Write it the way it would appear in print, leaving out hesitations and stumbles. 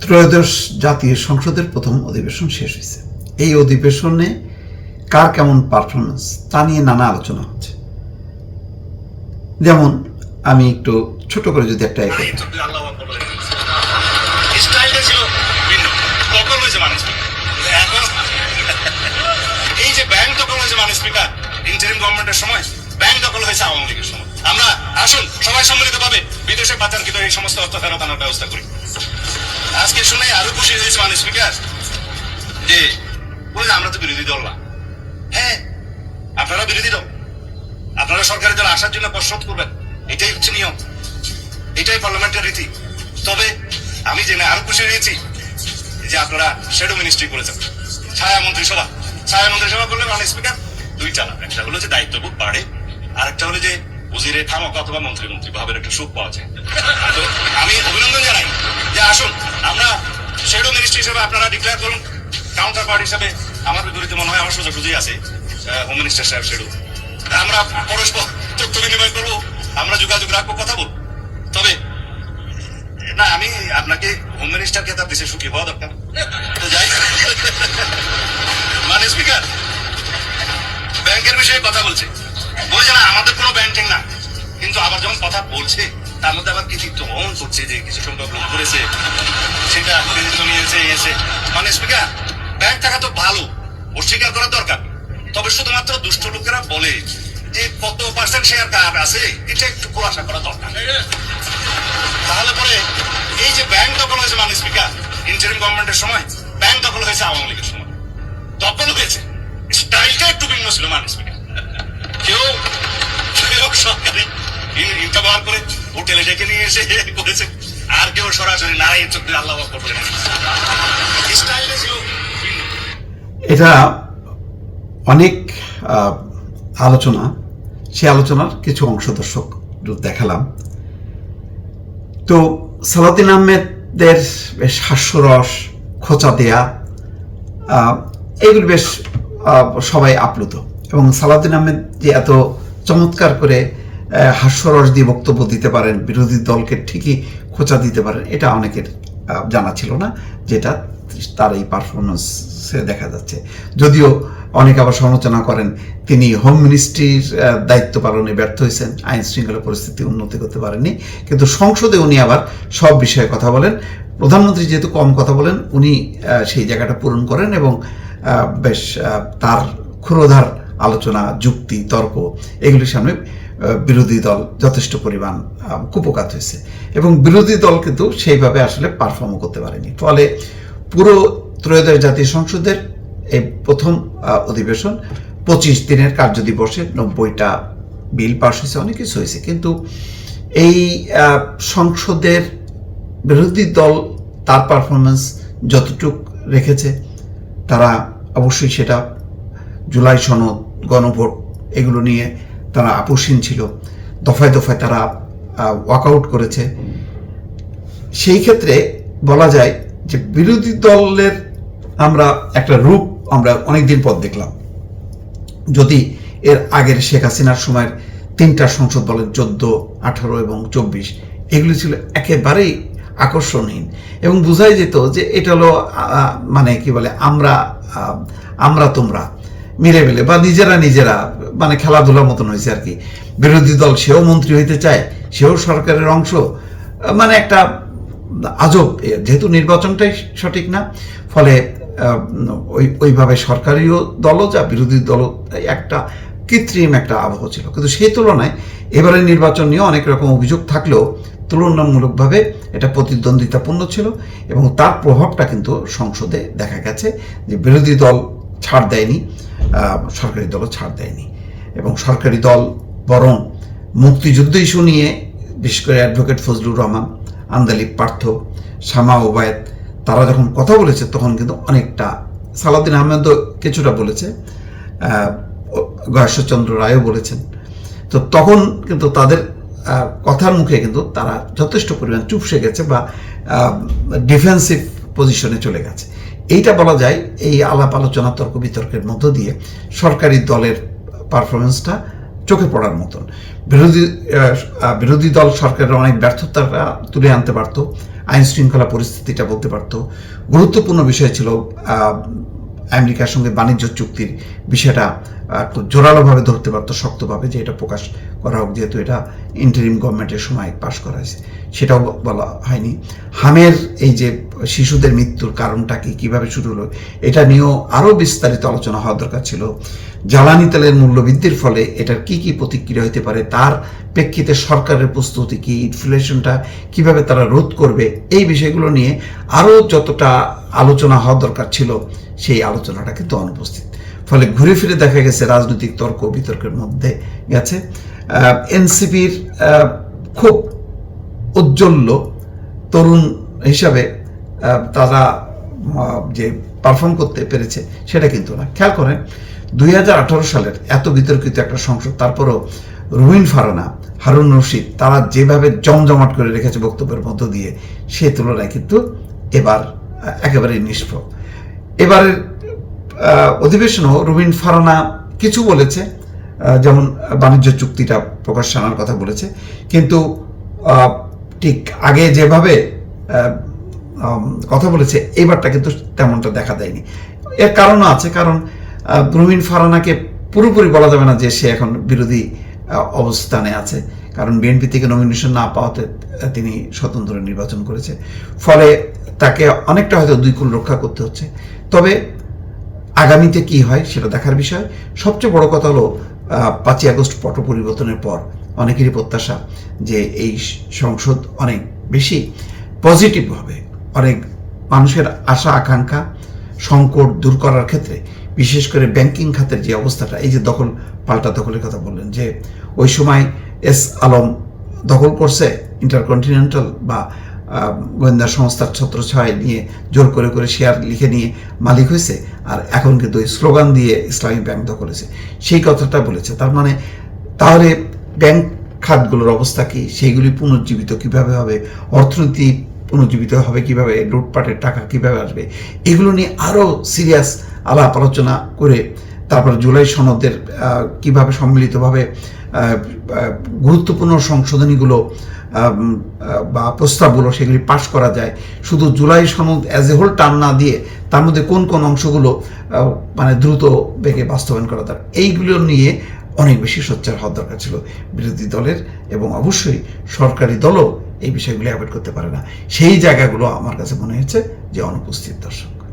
ত্রয়োদশ জাতীয় সংসদের প্রথম অধিবেশন শেষ হয়েছে। এই অধিবেশনে কার কেমন পারফরমেন্স তা নিয়ে নানা আলোচনা হচ্ছে। যেমন আমি একটু ছোট করে যদি একটা এই যে ব্যাংক দখল হয়েছে মানে স্পিকার ইন্টারিম গভর্নমেন্টের সময় ব্যাংক দখল হয়েছে আওয়ামী লীগের সময়। আমরা আসুন সবাই সম্মিলিত ভাবে বিদেশে পাচারকৃত এই সমস্ত অর্থ ফেরত আনার ব্যবস্থা করি। আজকে শুনে আরো খুশি হয়েছে মানে স্পিকার যে আমরা তো বিরোধী দল না। হ্যাঁ, আপনারা বিরোধী দল, আপনারা সরকারের দল আসার জন্য কসরত করবেন, এটাই হচ্ছে নিয়ম, এটাই পার্লামেন্টের রীতি। তবে আমি জেনে আরো খুশি হয়েছি যে আপনারা শ্যাডো মিনিস্ট্রি করেছেন, ছায়া মন্ত্রিসভা। ছায়া মন্ত্রিসভা করলে মানে স্পিকার দুইটা না, একটা হলো যে দায়িত্ববোধ বাড়ে, আর একটা হলো যে উজিরে থামক অথবা মন্ত্রী ভাবের একটা সুখ পাওয়া যায়। তো আমি অভিনন্দন জানাই যে আসুন আমরা শ্যাডো মিনিস্ট্রি হিসেবে আপনারা ডিক্লেয়ার করুন। কাউন্টার পার্ট হিসেবে আমার বিপরীতে মনে হয় আমার সোজাসুজি আছে হোম মিনিস্টার সাহেব শ্যাডো। আমরা পরস্পর তথ্য বিনিময় করবো, আমরা যোগাযোগ রাখবো, কথা বলবো। তবে না, আমি আপনাকে হোম মিনিস্টার খেতাব দিতে সুখী হওয়া দরকার। তো যাই মানে স্পিকার ব্যাংকের বিষয়ে কথা বলছে, বলছে না আমাদের কোনো ব্যাংকিং না, কিন্তু আবার যখন কথা বলছে তার মধ্যে আবার কৃতিত্ব বহন করছে যে কিছু সংখ্যক লোক করেছে, সেটা কৃতিত্ব নিয়েছে এসে। মানে স্পিকার ব্যাংক টাকা তো ভালো, অস্বীকার করার দরকার। তবে শুধুমাত্র দুষ্ট লোকেরা বলে যে কত পার্সেন্ট শেয়ার কার আছে এটা একটু খোলাসা করা দরকার। তাহলে পরে এই যে ব্যাংক দখল হয়েছে মানে স্পিকার ইন্টারিম গভর্নমেন্টের সময় ব্যাংক দখল হয়েছে আওয়ামী লীগের সময়। দখল হয়েছে, স্টাইলটা একটু ভিন্ন ছিল মানে স্পিকার। কেউ সরকারি ইনটা ব্যবহার করে হোটেলে ডেকে নিয়ে এসে করেছে, আর কেউ সরাসরি নারায়ণ চোখ দিয়ে আল্লাহ আকবার বলে স্টাইলটা ছিল। এটা অনেক আলোচনা, সে আলোচনার কিছু অংশ দর্শক দেখালাম। তো সালাউদ্দিন আহমেদের বেশ হাস্যরস, খোঁচা দেয়া, এগুলি বেশ সবাই আপ্লুত। এবং সালাউদ্দিন আহমেদ যে এত চমৎকার করে হাস্যরস দিয়ে বক্তব্য দিতে পারেন, বিরোধী দলকে ঠিকই খোঁচা দিতে পারেন, এটা অনেকের জানা ছিল না, যেটা তার এই পারফরমেন্সে দেখা যাচ্ছে। যদিও অনেকে আবার সমালোচনা করেন তিনি হোম মিনিস্ট্রির দায়িত্ব পালনে ব্যর্থ হয়েছেন, আইন শৃঙ্খলা পরিস্থিতি উন্নতি করতে পারেননি, কিন্তু সংসদে উনি আবার সব বিষয়ে কথা বলেন। প্রধানমন্ত্রী যেহেতু কম কথা বলেন, উনি সেই জায়গাটা পূরণ করেন এবং বেশ তার ক্ষুরোধার আলোচনা, যুক্তি, তর্ক এগুলির সামনে বিরোধী দল যথেষ্ট পরিমাণ কুপকাত হয়েছে এবং বিরোধী দল কিন্তু সেইভাবে আসলে পারফর্মও করতে পারেনি। ফলে পুরো ত্রয়োদশ জাতীয় সংসদের এই প্রথম অধিবেশন 25 দিনের কার্যদিবসে 90টা বিল পাস হয়েছে, অনেক কিছু হয়েছে, কিন্তু এই সংসদের বিরোধী দল তার পারফরমেন্স যতটুক রেখেছে, তারা অবশ্যই সেটা জুলাই সনদ, গণভোট এগুলো নিয়ে তারা আপোষহীন ছিল, দফায় দফায় তারা ওয়াকআউট করেছে। সেই ক্ষেত্রে বলা যায় যে বিরোধী দলের আমরা একটা রূপ আমরা অনেকদিন পর দেখলাম। যদি এর আগের শেখ হাসিনার সময়ের 3টা সংসদ বলেন 14, 18 এবং 24, এগুলি ছিল একেবারেই আকর্ষণহীন এবং বোঝাই যেত যে এটা হলো মানে কি বলে আমরা তোমরা মিলে মিলে বা নিজেরা মানে খেলাধুলার মতন হয়েছে আর কি। বিরোধী দল সেও মন্ত্রী হইতে চায়, সেও সরকারের অংশ, মানে একটা আজব। যেহেতু নির্বাচনটাই সঠিক না, ফলে ওইভাবে সরকারিও দলও যা বিরোধী দলও একটা কৃত্রিম একটা আবহ ছিল। কিন্তু সেই তুলনায় এবারে নির্বাচন নিয়ে অনেক রকম অভিযোগ থাকলেও তুলনামূলকভাবে এটা প্রতিদ্বন্দ্বিতাপূর্ণ ছিল এবং তার প্রভাবটা কিন্তু সংসদে দেখা গেছে যে বিরোধী দল ছাড় দেয়নি, সরকারি দলও ছাড় দেয়নি এবং সরকারি দল বরং মুক্তিযুদ্ধ ইস্যু নিয়ে বিশেষ করে অ্যাডভোকেট ফজলুর রহমান, আন্দালিব পার্থ, শামা ওবায়দ তারা যখন কথা বলেছে তখন কিন্তু অনেকটা, সালাউদ্দিন আহমেদও কিছুটা বলেছে, গয়েশ্বরচন্দ্র রায়ও বলেছেন, তো তখন কিন্তু তাদের কথার মুখে কিন্তু তারা যথেষ্ট পরিমাণ চুপসে গেছে বা ডিফেন্সিভ পজিশনে চলে গেছে। এইটা বলা যায় এই আলাপ আলোচনা, তর্ক বিতর্কের মধ্য দিয়ে সরকারি দলের পারফরমেন্সটা চোখে পড়ার মতন। বিরোধী দল সরকারের অনেক ব্যর্থতাটা তুলে আনতে পারত, আইন শৃঙ্খলা পরিস্থিতিটা বলতে পারত। গুরুত্বপূর্ণ বিষয় ছিল আমেরিকার সঙ্গে বাণিজ্য চুক্তির বিষয়টা একটু জোরালোভাবে ধরতে পারতো, শক্তভাবে, যে এটা প্রকাশ করা হোক, যেহেতু এটা ইন্টারিম গভর্নমেন্টের সময় পাশ করা হয়েছে, সেটাও বলা হয়নি। হামের এই যে শিশুদের মৃত্যুর কারণটা কি, কীভাবে শুরু হলো, এটা নিয়েও আরও বিস্তারিত আলোচনা হওয়া দরকার ছিল। জ্বালানি তেলের মূল্য বৃদ্ধির ফলে এটার কি কি প্রতিক্রিয়া হতে পারে, তার প্রেক্ষিতে সরকারের প্রস্তুতি কি, ইনফ্লেশনটা কিভাবে তারা রোধ করবে, এই বিষয়গুলো নিয়ে আরও যতটা আলোচনা হওয়া দরকার ছিল, সেই আলোচনাটা কিন্তু অনুপস্থিত। ফলে ঘুরে ফিরে দেখা গেছে রাজনৈতিক তর্ক বিতর্কের মধ্যে গেছে। এনসিপির খুব উজ্জ্বল তরুণ হিসাবে তারা যে পারফর্ম করতে পেরেছে সেটা কিন্তু না। খেয়াল করেন 2018 সালের এত বিতর্কিত একটা সংসদ, তারপরও রুবিন ফারানা, হারুন রশিদ তারা যেভাবে জমজমাট করে রেখেছে বক্তব্যের মধ্য দিয়ে, সে তুলনায় কিন্তু এবার একেবারেই নিষ্প্রভ। এবারের অধিবেশনও রুবিন ফারানা কিছু বলেছে, যেমন বাণিজ্য চুক্তিটা প্রকাশ্যে আনার কথা বলেছে, কিন্তু ঠিক আগে যেভাবে কথা বলেছে এবারটা কিন্তু তেমনটা দেখা দেয়নি। এর কারণও আছে, কারণ রুবিন ফারানাকে পুরোপুরি বলা যাবে না যে সে এখন বিরোধী অবস্থানে আছে, কারণ বিএনপি থেকে নমিনেশন না পাওয়াতে তিনি স্বতন্ত্র নির্বাচন করেছে। ফলে তাকে অনেকটা হয়তো দুই কুল রক্ষা করতে হচ্ছে। তবে আগামীতে কি হয় সেটা দেখার বিষয়। সবচেয়ে বড় কথা হলো 5ই আগস্ট পট পরিবর্তনের পর অনেকেরই প্রত্যাশা যে এই সংসদ অনেক বেশি পজিটিভ হবে, অনেক মানুষের আশা আকাঙ্ক্ষা সংকট দূর করার ক্ষেত্রে, বিশেষ করে ব্যাংকিং খাতের যে অবস্থাটা, এই যে দখল পাল্টা দখলের কথা বললেন, যে ওই সময় এস আলম দখল করছে ইন্টারকন্টিনেন্টাল বা গোয়েন্দা সংস্থার ছত্রছায় নিয়ে জোর করে করে শেয়ার লিখে নিয়ে মালিক হয়েছে, আর এখন কিন্তু ওই স্লোগান দিয়ে ইসলামী ব্যাংক দখল হয়েছে, সেই কথাটা বলেছে। তার মানে তাহলে ব্যাংক খাতগুলোর অবস্থা কি, সেইগুলি পুনর্জীবিত কিভাবে হবে, অর্থনীতি পুনর্জীবিত হবে কিভাবে, লুটপাটের টাকা কিভাবে আসবে, এগুলো নিয়ে আরও সিরিয়াস আলাপ আলোচনা করে তারপর জুলাই সনদের কিভাবে সম্মিলিতভাবে গুরুত্বপূর্ণ সংশোধনীগুলো বা প্রস্তাবগুলো সেগুলি পাশ করা যায়। শুধু জুলাই সনদ অ্যাজ এ হোল টান না দিয়ে তার মধ্যে কোন কোন অংশগুলো মানে দ্রুত বেগে বাস্তবায়ন করা দরকার, এইগুলো নিয়ে অনেক বেশি সোচ্চার হওয়ার দরকার ছিল বিরোধী দলের, এবং অবশ্যই সরকারি দলও এই বিষয়গুলি অ্যাভয়েড করতে পারে না। সেই জায়গাগুলো আমার কাছে মনে হয়েছে যে অনুপস্থিত। দর্শক।